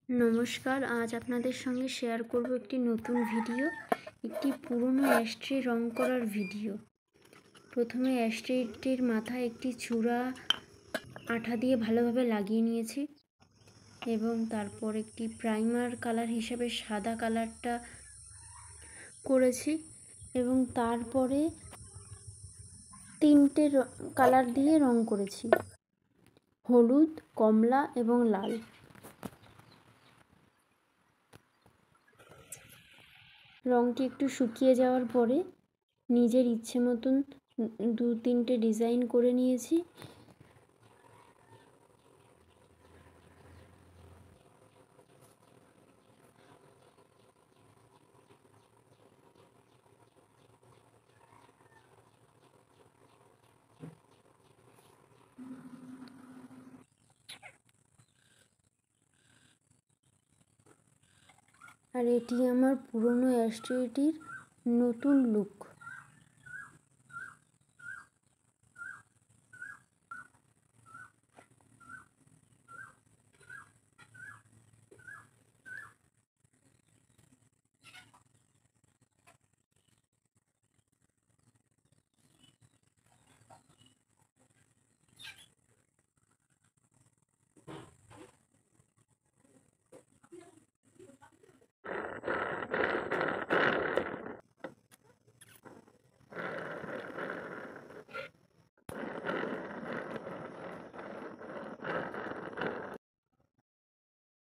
নমস্কার, আজ আপনাদের সঙ্গে শেয়ার করব একটি নতুন ভিডিও, একটি পুরনো অ্যাশট্রে রং করার ভিডিও। প্রথমে অ্যাশট্রেটির মাথায় একটি চূড়া আঠা দিয়ে ভালোভাবে লাগিয়ে নিয়েছি এবং তারপর একটি প্রাইমার কালার হিসাবে সাদা কালারটা করেছি এবং তারপরে তিনটে কালার দিয়ে রং করেছি: হলুদ, কমলা এবং লাল। রঙটি একটু শুকিয়ে যাওয়ার পরে নিজের ইচ্ছে মতন দু তিনটে ডিজাইন করে নিয়েছি। আর এটি আমার পুরনো অ্যাশট্রেটির নতুন লুক।